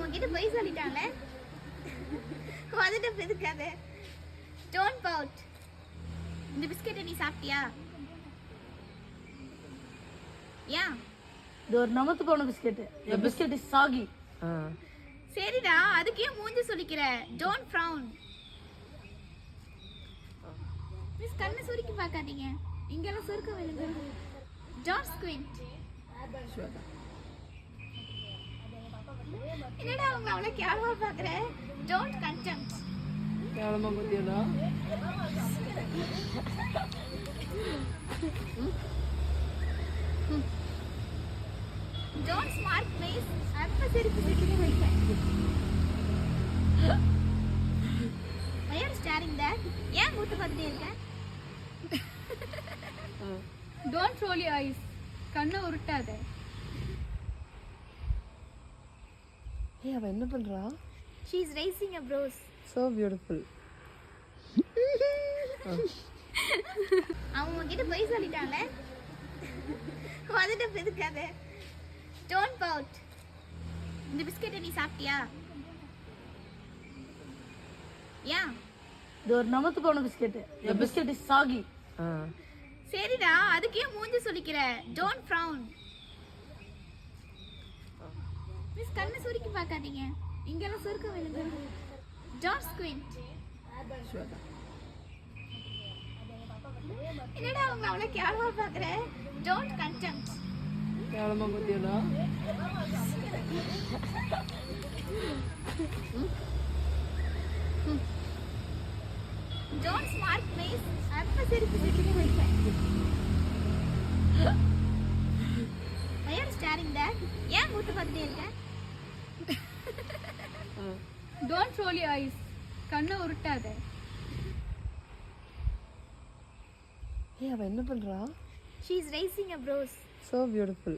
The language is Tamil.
உங்ககிட்ட போய் சொல்லிட்டாங்களே. வந்துட்டு எதுக்காத. டோன்ட் பவுட். இந்த பிஸ்கெட்டை நீ சாப்பிட்டியா? ஏன்? இது ஒரு நமத்து போன பிஸ்கெட். இந்த பிஸ்கெட் இஸ் சாகி. சரிடா, அதுக்கு ஏன் மூஞ்சி சொல்லிக்கிற? Don't frown. மிஸ் கண்ணை சுருக்கி பார்க்காதீங்க. இங்கெல்லாம் சுருக்க விழுங்க. Don't squint. என்னடா அவங்க அவ்வளோ கேவலமா பார்க்குற? டோன்ட் கன்டெம்ப்ட். கேவலமா பார்த்தியாடா? Don't smart face. அப்ப சிரிப்பு சிரிப்பு வைக்க. Why are you staring that? ஏன் மூத்து பார்த்துட்டே இருக்க? Don't roll your eyes. கண்ணை உருட்டாத. ஏய் அவ என்ன பண்றா? She is raising a brows. So beautiful. அவங்க உங்ககிட்ட போய் சொல்லிட்டாங்களே. வந்துட்டு எதுக்காத. Don't pout. இந்த பிஸ்கெட்டை நீ சாப்பிட்டியா? ஏன்? இது ஒரு நமத்து போன பிஸ்கெட். இந்த பிஸ்கெட் இஸ் சாகி. சரிடா, அதுக்கு ஏன் மூஞ்சி சொல்லிக்கிற? Don't frown. மிஸ் கண்ணை சுருக்கி பார்க்காதீங்க. இங்கெல்லாம் சுருக்க விழுங்க. Don't squint. என்னடா அவங்க அவ்வளோ கேவலமா பார்க்குற? டோன்ட் கன்டெம்ப்ட். கேவலமா பார்த்தியாடா? Don't smart face. அப்ப சிரிப்பு சிரிப்பு வைக்க. Why are you staring that? ஏன் மூத்து பார்த்துட்டே இருக்க? Don't roll your eyes. கண்ணை உருட்டாத. ஏய் அவ என்ன பண்றா? She is raising a brows. So beautiful.